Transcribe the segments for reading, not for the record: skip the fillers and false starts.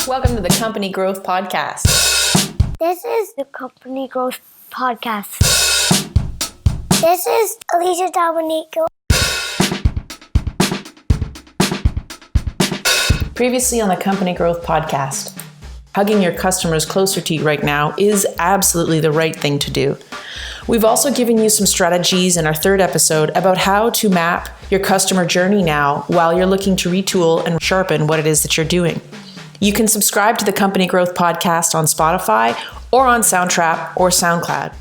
Welcome to the Company Growth Podcast. This is the Company Growth Podcast. This is Alysha, Dominico. Previously on the Company Growth Podcast, hugging your customers closer to you right now is absolutely the right thing to do. We've also given you some strategies in our third episode about how to map your customer journey now while you're looking to retool and sharpen what it is that you're doing. You can subscribe to the Company Growth Podcast on Spotify or on Soundtrap or SoundCloud.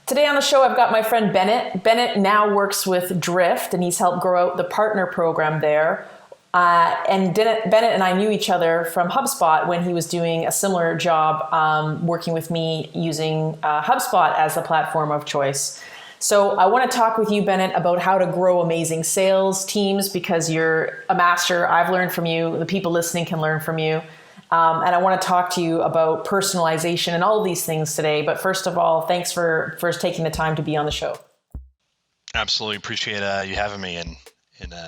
Today on the show, I've got my friend Bennett. Bennett now works with Drift, and he's helped grow out the partner program there. And Bennett and I knew each other from HubSpot when he was doing a similar job working with me using HubSpot as the platform of choice. So I want to talk with you, Bennett, about how to grow amazing sales teams because you're a master. I've learned from you. The people listening can learn from you. And I want to talk to you about personalization and all of these things today. But first of all, thanks for taking the time to be on the show. Absolutely appreciate you having me and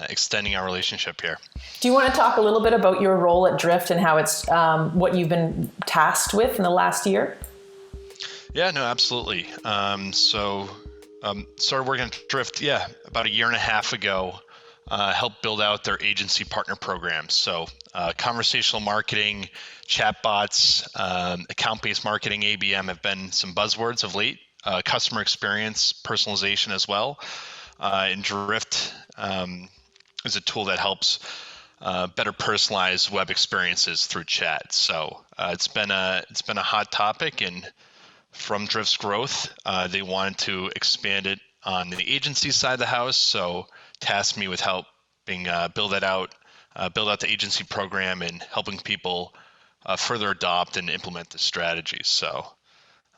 extending our relationship here. Do you want to talk a little bit about your role at Drift and how it's what you've been tasked with in the last year? Yeah, no, absolutely. Started working at Drift, about a year and a half ago. Helped build out their agency partner program. So conversational marketing, chatbots, account-based marketing, ABM have been some buzzwords of late. Customer experience, personalization as well. And Drift is a tool that helps better personalize web experiences through chat. So it's been a hot topic, and from Drift's growth, they wanted to expand it on the agency side of the house. So tasked me with helping build out the agency program and helping people further adopt and implement the strategy. So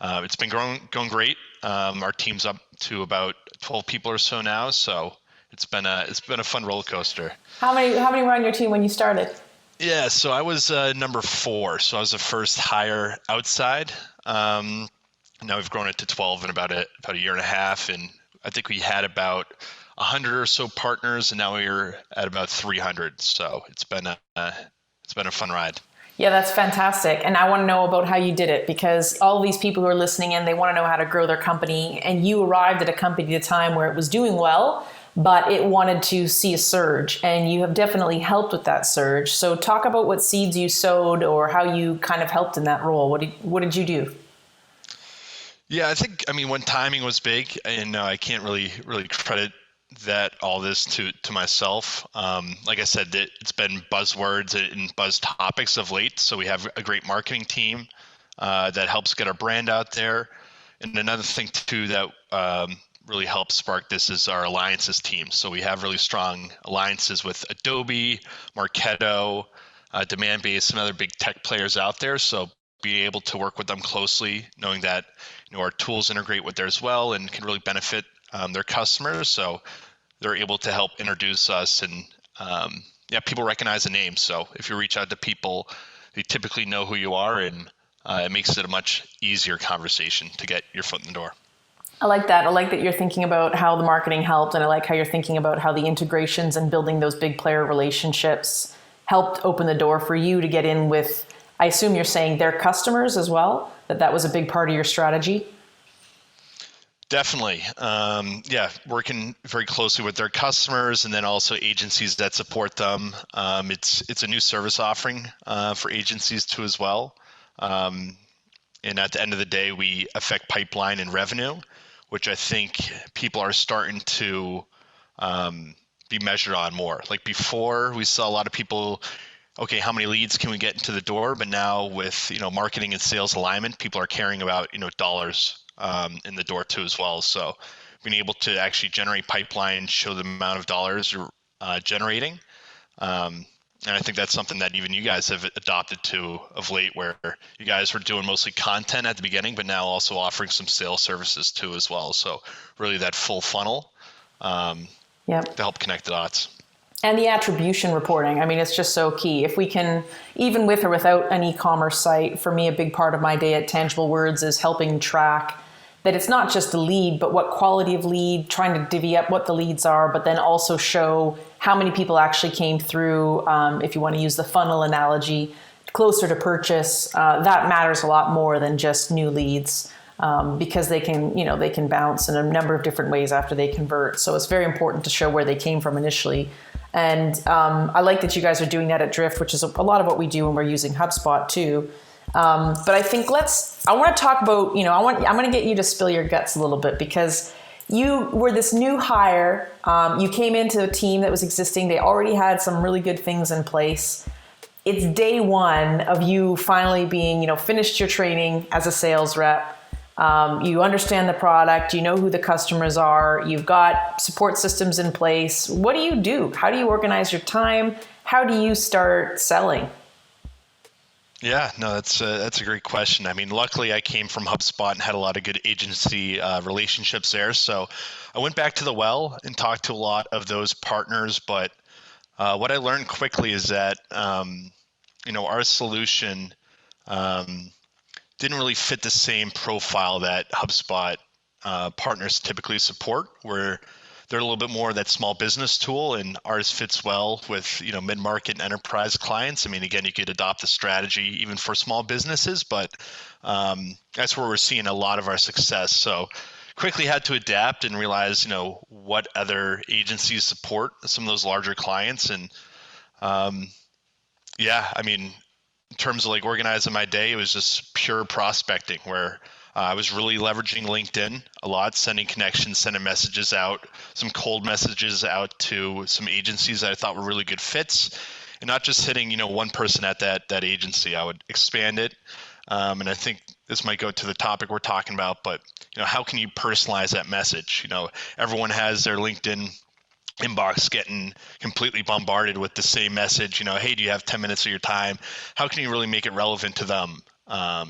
it's been going great. Our team's up to about 12 people or so now. So it's been a fun roller coaster. How many were on your team when you started? Yeah, so I was number 4. So I was the first hire outside. Now we've grown it to 12 in about a year and a half, and I think we had about 100 or so partners, and now we're at about 300. So it's been a fun ride. Yeah, that's fantastic. And I want to know about how you did it, because all of these people who are listening in, they want to know how to grow their company. And you arrived at a company at a time where it was doing well, but it wanted to see a surge. And you have definitely helped with that surge. So talk about what seeds you sowed or how you kind of helped in that role. What did you do? Yeah, I think, when timing was big, and I can't really credit all this to myself. Like I said, it's been buzzwords and buzz topics of late. So we have a great marketing team that helps get our brand out there. And another thing too that really helps spark this is our alliances team. So we have really strong alliances with Adobe, Marketo, Demandbase, and other big tech players out there. So being able to work with them closely, knowing that our tools integrate with theirs well and can really benefit their customers. So they're able to help introduce us, and people recognize the name. So if you reach out to people, they typically know who you are, and it makes it a much easier conversation to get your foot in the door. I like that. I like that you're thinking about how the marketing helped, and I like how you're thinking about how the integrations and building those big player relationships helped open the door for you to get in with, I assume you're saying, their customers as well, that was a big part of your strategy? Definitely. Working very closely with their customers and then also agencies that support them. It's a new service offering for agencies too as well. And at the end of the day, we affect pipeline and revenue, which I think people are starting to be measured on more. Like before, we saw a lot of people, okay, how many leads can we get into the door? But now with marketing and sales alignment, people are caring about dollars in the door too as well. So being able to actually generate pipeline, show the amount of dollars you're generating. And I think that's something that even you guys have adopted to of late, where you guys were doing mostly content at the beginning, but now also offering some sales services too as well. So really that full funnel to help connect the dots. And the attribution reporting. It's just so key. If we can, even with or without an e-commerce site, for me, a big part of my day at Tangible Words is helping track that it's not just a lead, but what quality of lead, trying to divvy up what the leads are, but then also show how many people actually came through, if you want to use the funnel analogy, closer to purchase, that matters a lot more than just new leads, because they can bounce in a number of different ways after they convert. So it's very important to show where they came from initially. And I like that you guys are doing that at Drift, which is a lot of what we do when we're using HubSpot too. But I think I want to talk about, I'm going to get you to spill your guts a little bit, because you were this new hire. You came into a team that was existing. They already had some really good things in place. It's day one of you finally being, finished your training as a sales rep. You understand the product, you know who the customers are, you've got support systems in place. What do? How do you organize your time? How do you start selling? Yeah, no, that's a great question. I mean, luckily I came from HubSpot and had a lot of good agency relationships there. So I went back to the well and talked to a lot of those partners. But what I learned quickly is that, our solution didn't really fit the same profile that HubSpot partners typically support, where they're a little bit more of that small business tool, and ours fits well with mid-market and enterprise clients. I mean, again, you could adopt the strategy even for small businesses, but that's where we're seeing a lot of our success. So quickly had to adapt and realize what other agencies support some of those larger clients. And in terms of organizing my day, it was just pure prospecting, where I was really leveraging LinkedIn a lot, sending connections, sending messages out, some cold messages out to some agencies that I thought were really good fits, and not just hitting one person at that agency. I would expand it, and I think this might go to the topic we're talking about. But how can you personalize that message? Everyone has their LinkedIn inbox getting completely bombarded with the same message. Hey, do you have 10 minutes of your time? How can you really make it relevant to them?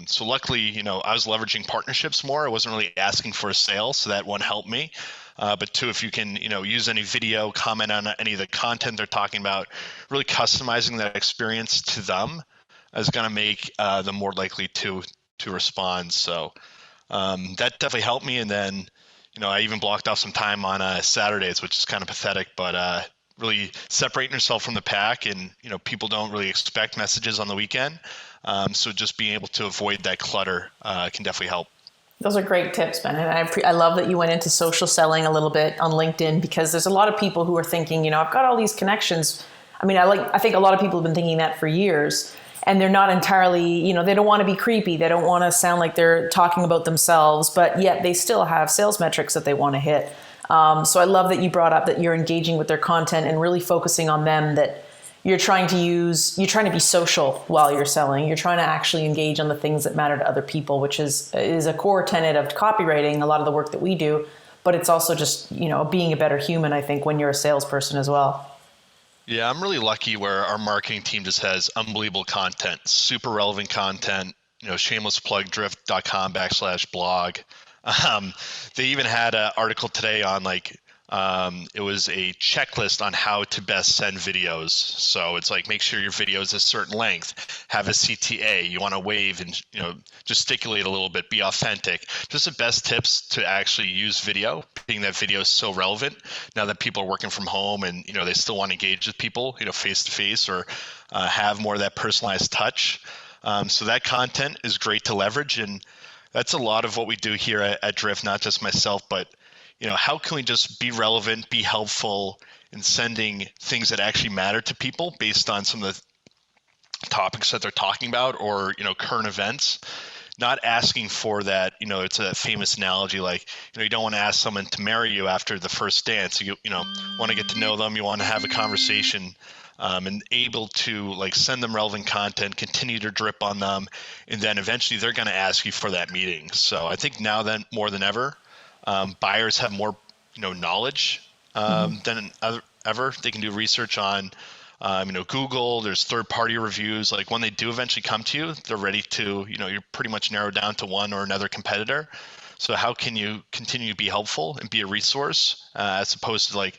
So luckily, I was leveraging partnerships more. I wasn't really asking for a sale, so that one helped me. But two, if you can, use any video, comment on any of the content they're talking about, really customizing that experience to them is going to make them more likely to respond. So that definitely helped me. And then, I even blocked off some time on Saturdays, which is kind of pathetic, but really separating yourself from the pack. And, people don't really expect messages on the weekend. So just being able to avoid that clutter can definitely help. Those are great tips, Ben. And I love that you went into social selling a little bit on LinkedIn, because there's a lot of people who are thinking, I've got all these connections. I mean, I think a lot of people have been thinking that for years, and they're not entirely, they don't want to be creepy. They don't want to sound like they're talking about themselves, but yet they still have sales metrics that they want to hit. So I love that you brought up that you're engaging with their content and really focusing on them, that you're trying to be social while you're selling. You're trying to actually engage on the things that matter to other people, which is a core tenet of copywriting, a lot of the work that we do, but it's also just, being a better human, I think, when you're a salesperson as well. Yeah, I'm really lucky where our marketing team just has unbelievable content, super relevant content, shameless plug, drift.com/blog. They even had an article today on it was a checklist on how to best send videos. So it's make sure your video is a certain length, have a CTA, you want to wave and, gesticulate a little bit, be authentic. Just the best tips to actually use video, being that video is so relevant now that people are working from home and, they still want to engage with people, face to face, or have more of that personalized touch. So that content is great to leverage. And that's a lot of what we do here at Drift, not just myself, but how can we just be relevant, be helpful in sending things that actually matter to people based on some of the topics that they're talking about, or, current events, not asking for that. It's a famous analogy, you don't want to ask someone to marry you after the first dance. You want to get to know them. You want to have a conversation, and able to send them relevant content, continue to drip on them. And then eventually they're going to ask you for that meeting. So I think now then more than ever, buyers have more, knowledge than ever. They can do research on, Google. There's third-party reviews. When they do eventually come to you, they're ready to, you're pretty much narrowed down to one or another competitor. So how can you continue to be helpful and be a resource as opposed to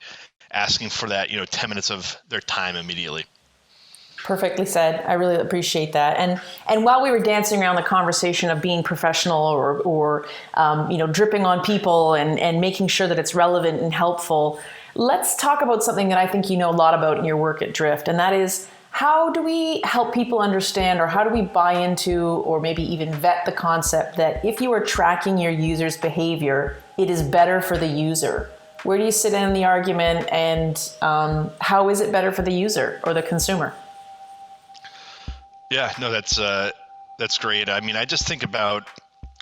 asking for that, 10 minutes of their time immediately? Perfectly said. I really appreciate that. And while we were dancing around the conversation of being professional or dripping on people and making sure that it's relevant and helpful, Let's talk about something that I think you know a lot about in your work at Drift, and that is, how do we help people understand, or how do we buy into, or maybe even vet the concept that if you are tracking your user's behavior, it is better for the user? Where do you sit in the argument, and how is it better for the user or the consumer? Yeah, no, that's great. I mean, I just think about,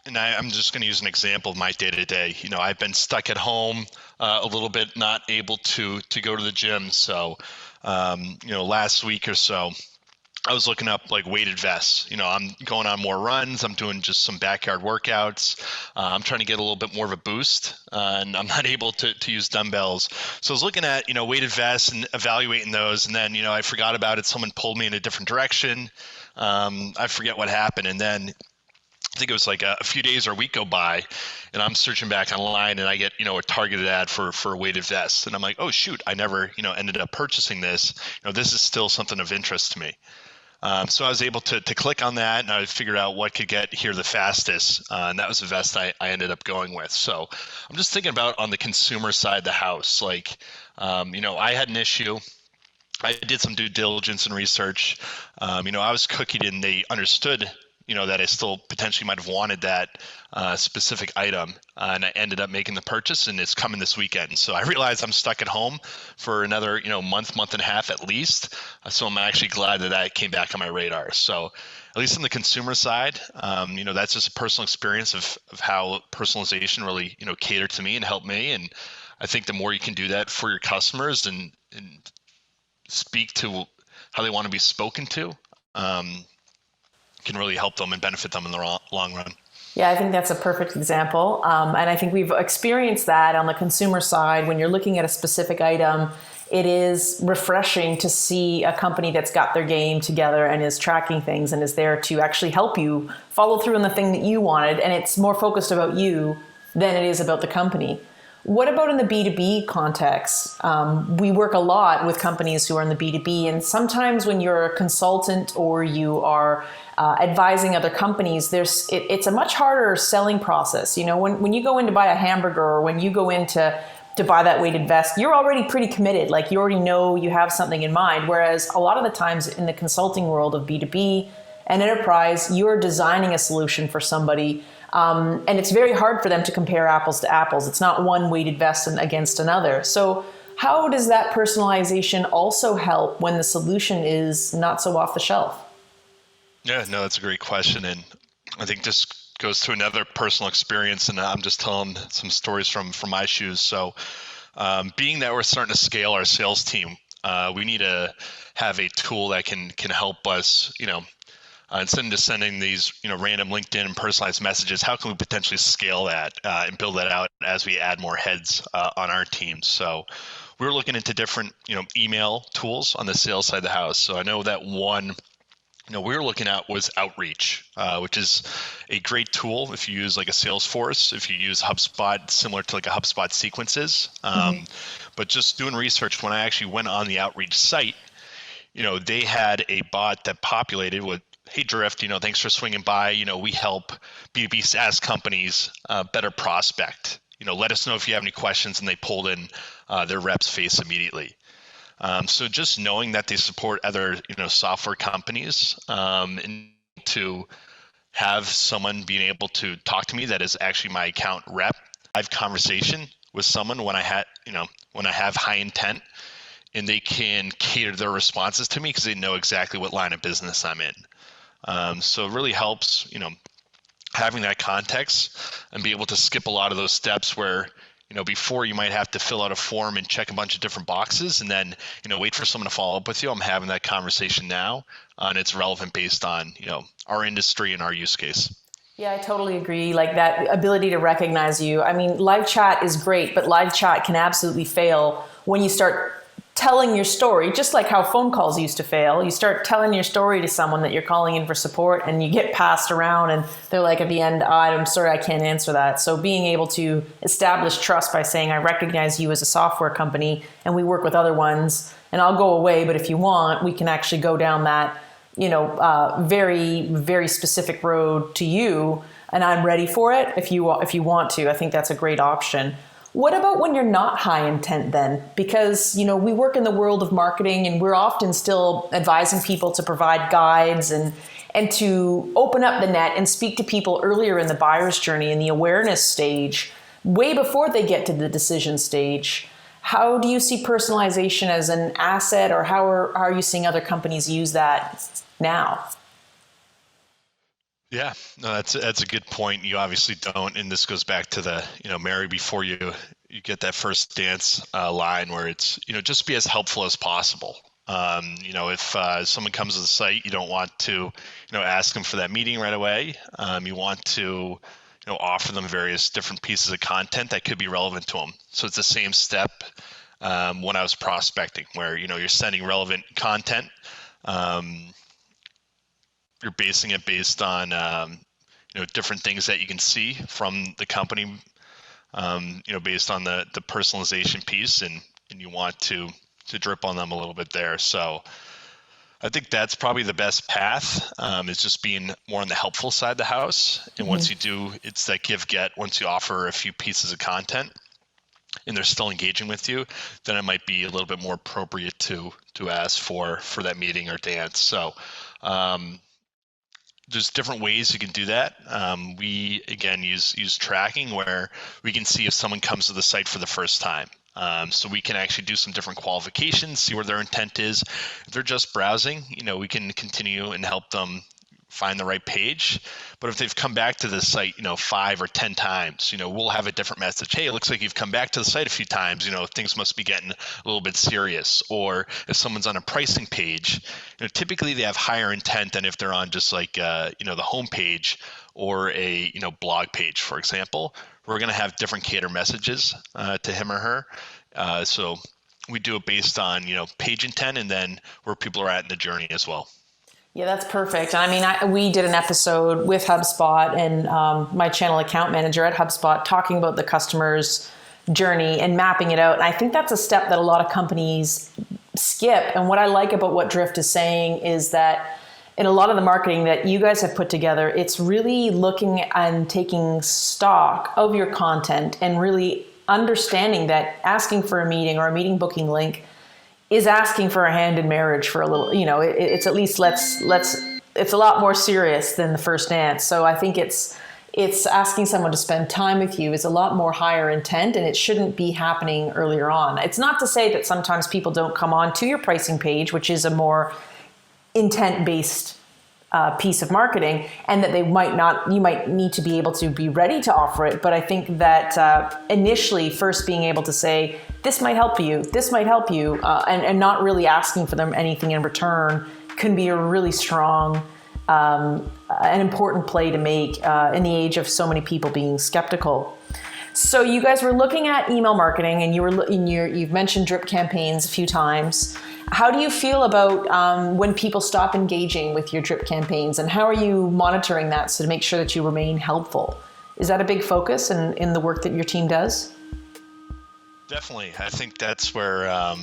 and I'm just going to use an example of my day to day. I've been stuck at home a little bit, not able to go to the gym. So, last week or so, I was looking up like weighted vests. I'm going on more runs. I'm doing just some backyard workouts. I'm trying to get a little bit more of a boost, and I'm not able to use dumbbells. So I was looking at, weighted vests and evaluating those. And then, I forgot about it. Someone pulled me in a different direction. I forget what happened. And then I think it was like a few days or a week go by, and I'm searching back online, and I get, a targeted ad for a weighted vest. And I'm like, oh, shoot, I never, ended up purchasing this. This is still something of interest to me. So I was able to click on that, and I figured out what could get here the fastest. And that was the vest I ended up going with. So I'm just thinking about on the consumer side of the house, like, I had an issue. I did some due diligence and research. I was cookied, and they understood, that I still potentially might have wanted that specific item. And I ended up making the purchase, and it's coming this weekend. So I realized I'm stuck at home for another, month and a half at least. So I'm actually glad that came back on my radar. So at least on the consumer side, that's just a personal experience of how personalization really, catered to me and helped me. And I think the more you can do that for your customers and speak to how they want to be spoken to, can really help them and benefit them in the long run. Yeah, I think that's a perfect example. And I think we've experienced that on the consumer side. When you're looking at a specific item, it is refreshing to see a company that's got their game together and is tracking things and is there to actually help you follow through on the thing that you wanted. And it's more focused about you than it is about the company. What about in the B2B context? We work a lot with companies who are in the B2B, and sometimes when you're a consultant or you are advising other companies, it's a much harder selling process. When you go in to buy a hamburger, or when you go in to buy that weighted vest, you're already pretty committed. Like, you already know you have something in mind. Whereas a lot of the times in the consulting world of B2B and enterprise, you're designing a solution for somebody. And it's very hard for them to compare apples to apples. It's not one weighted vest against another. So how does that personalization also help when the solution is not so off the shelf? Yeah, no, that's a great question. And I think this goes to another personal experience, and I'm just telling some stories from my shoes. So being that we're starting to scale our sales team, we need to have a tool that can help us, instead of just sending these, random LinkedIn and personalized messages, how can we potentially scale that and build that out as we add more heads on our team? So we're looking into different, email tools on the sales side of the house. So I know that one, we were looking at was Outreach, which is a great tool if you use like a Salesforce, if you use HubSpot, similar to like a HubSpot sequences. But just doing research, when I actually went on the Outreach site, they had a bot that populated with, hey, Drift, thanks for swinging by. We help B2B SaaS companies better prospect. Let us know if you have any questions, and they pulled in their rep's face immediately. So just knowing that they support other, software companies, and to have someone being able to talk to me that is actually my account rep, I have conversation with someone when I have high intent, and they can cater their responses to me because they know exactly what line of business I'm in. So it really helps, having that context and be able to skip a lot of those steps where, before you might have to fill out a form and check a bunch of different boxes and then, wait for someone to follow up with you. I'm having that conversation now, and it's relevant based on, our industry and our use case. Yeah, I totally agree. Like, that ability to recognize you. I mean, live chat is great, but live chat can absolutely fail when you start telling your story, just like how phone calls used to fail. You start telling your story to someone that you're calling in for support, and you get passed around, and they're like at the end, I'm sorry, I can't answer that. So being able to establish trust by saying, I recognize you as a software company, and we work with other ones, and I'll go away, but if you want, we can actually go down that, very, very specific road to you, and I'm ready for it if you want to. I think that's a great option. What about when you're not high intent then? Because, we work in the world of marketing and we're often still advising people to provide guides and to open up the net and speak to people earlier in the buyer's journey, in the awareness stage, way before they get to the decision stage. How do you see personalization as an asset, or how are you seeing other companies use that now? Yeah, no, that's a good point. You obviously don't, and this goes back to the marry before you get that first dance line, where it's just be as helpful as possible. If someone comes to the site, you don't want to ask them for that meeting right away. You want to offer them various different pieces of content that could be relevant to them. So it's the same step when I was prospecting, where you're sending relevant content. You're basing it based on different things that you can see from the company, based on the personalization piece, and you want to drip on them a little bit there. So I think that's probably the best path, is just being more on the helpful side of the house. And once you do, it's that give get. Once you offer a few pieces of content and they're still engaging with you, then it might be a little bit more appropriate to ask for that meeting or dance. So there's different ways you can do that. We again use tracking, where we can see if someone comes to the site for the first time. So we can actually do some different qualifications, see where their intent is. If they're just browsing, we can continue and help them find the right page. But if they've come back to the site, 5 or 10 times, we'll have a different message. Hey, it looks like you've come back to the site a few times. Things must be getting a little bit serious. Or if someone's on a pricing page, typically they have higher intent than if they're on just like, the home page or a, blog page, for example. We're going to have different cater messages to him or her. So we do it based on, page intent and then where people are at in the journey as well. Yeah, that's perfect. I mean, we did an episode with HubSpot and my channel account manager at HubSpot talking about the customer's journey and mapping it out. And I think that's a step that a lot of companies skip. And what I like about what Drift is saying is that in a lot of the marketing that you guys have put together, it's really looking and taking stock of your content and really understanding that asking for a meeting or a meeting booking link is asking for a hand in marriage for a little, it's at least it's a lot more serious than the first dance. So I think it's asking someone to spend time with you is a lot more higher intent, and it shouldn't be happening earlier on. It's not to say that sometimes people don't come on to your pricing page, which is a more intent-based piece of marketing, and that you might need to be able to be ready to offer it. But I think that initially first being able to say, this might help you, and not really asking for them anything in return can be a really strong an important play to make in the age of so many people being skeptical. So you guys were looking at email marketing, and you've mentioned drip campaigns a few times. How do you feel about when people stop engaging with your drip campaigns, and how are you monitoring that so to make sure that you remain helpful? Is that a big focus in the work that your team does? Definitely. I think that's where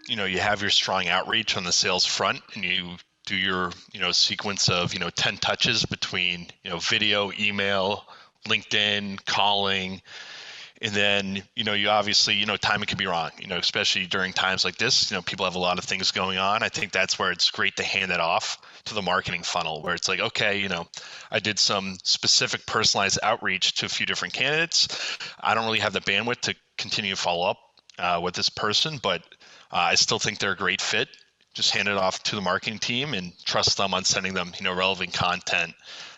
you have your strong outreach on the sales front, and you do your sequence of 10 touches between video, email, LinkedIn, calling. And then, you obviously, timing can be wrong, especially during times like this, people have a lot of things going on. I think that's where it's great to hand that off to the marketing funnel, where it's like, okay, I did some specific personalized outreach to a few different candidates. I don't really have the bandwidth to continue to follow up with this person, but I still think they're a great fit. Just hand it off to the marketing team and trust them on sending them, relevant content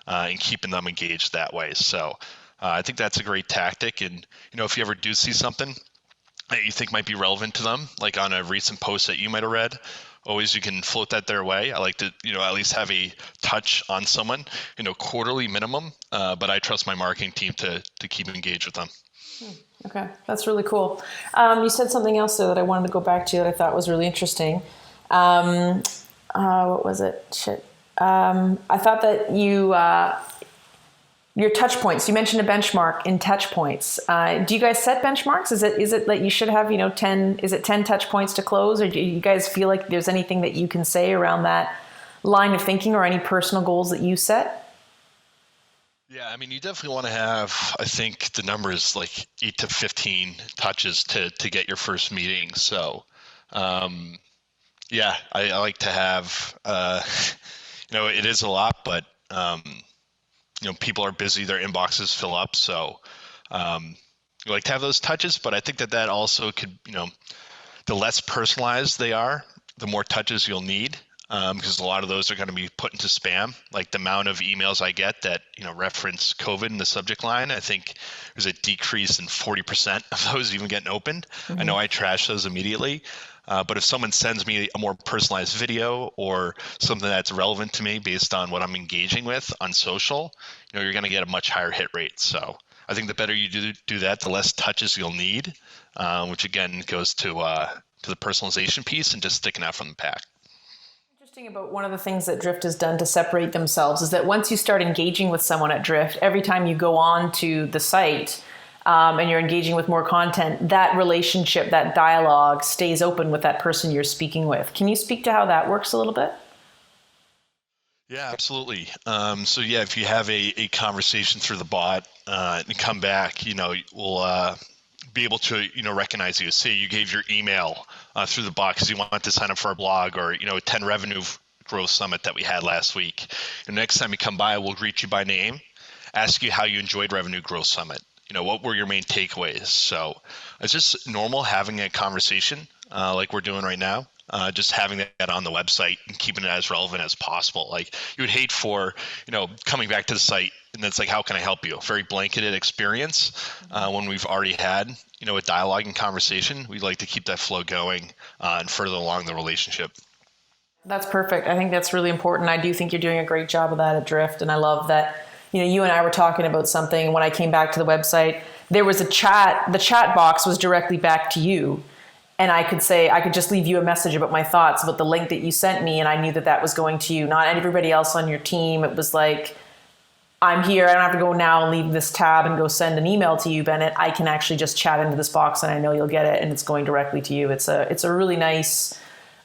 and keeping them engaged that way. So I think that's a great tactic. And, if you ever do see something that you think might be relevant to them, like on a recent post that you might have read, always you can float that their way. I like to, at least have a touch on someone, quarterly minimum, but I trust my marketing team to keep engaged with them. Okay, that's really cool. You said something else there that I wanted to go back to that I thought was really interesting. What was it? I thought that your touch points, you mentioned a benchmark in touch points. Do you guys set benchmarks? Is it that you should have, 10 touch points to close? Or do you guys feel like there's anything that you can say around that line of thinking or any personal goals that you set? Yeah, I mean, you definitely want to have, I think the number is like 8 to 15 touches to get your first meeting. So, um, yeah, I like to have, it is a lot, but, people are busy, their inboxes fill up. So, um, you like to have those touches, but I think that also could, the less personalized they are, the more touches you'll need. Because a lot of those are going to be put into spam. Like the amount of emails I get that reference COVID in the subject line, I think there's a decrease in 40% of those even getting opened. I know I trash those immediately, but if someone sends me a more personalized video or something that's relevant to me based on what I'm engaging with on social, you're going to get a much higher hit rate. So I think the better you do that, the less touches you'll need, which again goes to the personalization piece and just sticking out from the pack. Interesting about one of the things that Drift has done to separate themselves is that once you start engaging with someone at Drift, every time you go on to the site and you're engaging with more content, that relationship, that dialogue stays open with that person you're speaking with. Can you speak to how that works a little bit? Yeah, absolutely. So yeah, if you have a conversation through the bot and come back, we'll be able to recognize you. Say you gave your email through the bot because you want to sign up for our blog, or 10 revenue growth summit that we had last week. The next time you come by, we'll greet you by name, ask you how you enjoyed revenue growth summit. What were your main takeaways? So it's just normal having a conversation like we're doing right now. Just having that on the website and keeping it as relevant as possible. Like you would hate for, coming back to the site and it's like, how can I help you? Very blanketed experience when we've already had, a dialogue and conversation. We'd like to keep that flow going and further along the relationship. That's perfect. I think that's really important. I do think you're doing a great job of that at Drift. And I love that, you and I were talking about something. When I came back to the website, there was a chat. The chat box was directly back to you. And I could just leave you a message about my thoughts about the link that you sent me. And I knew that was going to you, not everybody else on your team. It was like, I'm here. I don't have to go now and leave this tab and go send an email to you, Bennett. I can actually just chat into this box and I know you'll get it and it's going directly to you. It's a really nice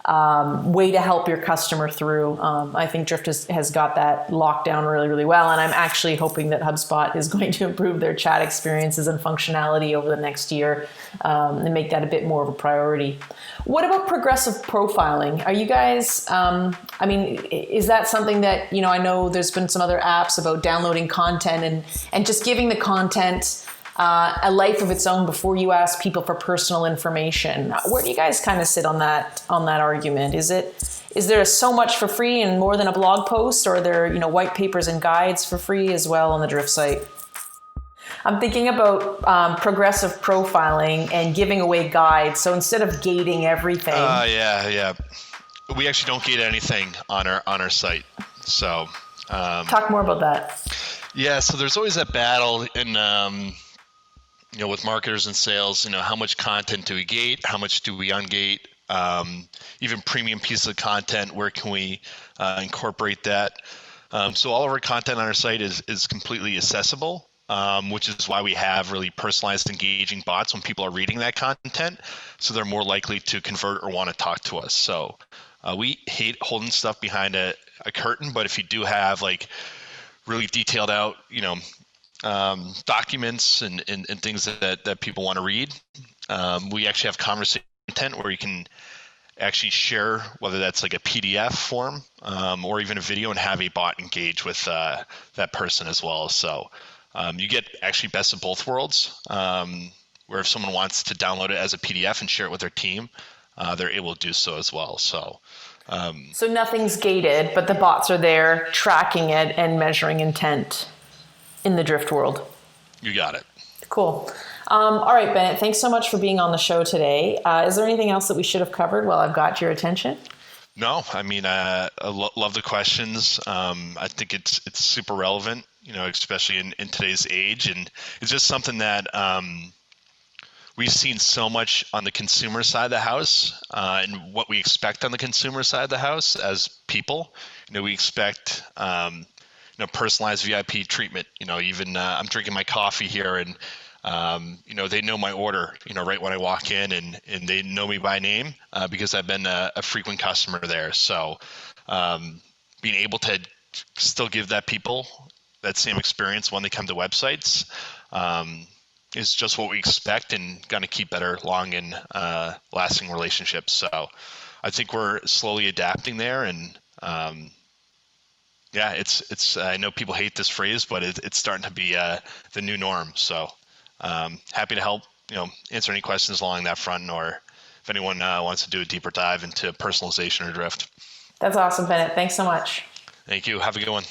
way to help your customer through. I think Drift has got that locked down really, really well. And I'm actually hoping that HubSpot is going to improve their chat experiences and functionality over the next year and make that a bit more of a priority. What about progressive profiling? Are you guys, is that something that, I know there's been some other apps about downloading content and just giving the content a life of its own before you ask people for personal information. Where do you guys kind of sit on that argument? Is there so much for free and more than a blog post, or are there white papers and guides for free as well on the Drift site? I'm thinking about progressive profiling and giving away guides. So instead of gating everything. Yeah. We actually don't gate anything on our site. So talk more about that. Yeah. So there's always that battle in. With marketers and sales, how much content do we gate? How much do we ungate? Even premium pieces of content, where can we incorporate that? So all of our content on our site is completely accessible, which is why we have really personalized, engaging bots when people are reading that content. So they're more likely to convert or want to talk to us. So we hate holding stuff behind a curtain, but if you do have like really detailed out, documents and things that people want to read. We actually have conversation content where you can actually share, whether that's like a PDF form or even a video, and have a bot engage with that person as well. So you get actually best of both worlds, where if someone wants to download it as a PDF and share it with their team, they're able to do so as well. So nothing's gated, but the bots are there tracking it and measuring intent in the Drift world. You got it. Cool. All right, Bennett, thanks so much for being on the show today. Is there anything else that we should have covered while I've got your attention? No, I mean, I love the questions. I think it's super relevant, especially in today's age. And it's just something that we've seen so much on the consumer side of the house and what we expect on the consumer side of the house as people. We expect personalized VIP treatment. Even I'm drinking my coffee here, and they know my order. Right when I walk in, and they know me by name because I've been a frequent customer there. So being able to still give that people that same experience when they come to websites is just what we expect, and going to keep better long and lasting relationships. So I think we're slowly adapting there, and yeah, it's. I know people hate this phrase, but it's starting to be the new norm. So happy to help, answer any questions along that front, or if anyone wants to do a deeper dive into personalization or drift. That's awesome, Bennett. Thanks so much. Thank you. Have a good one.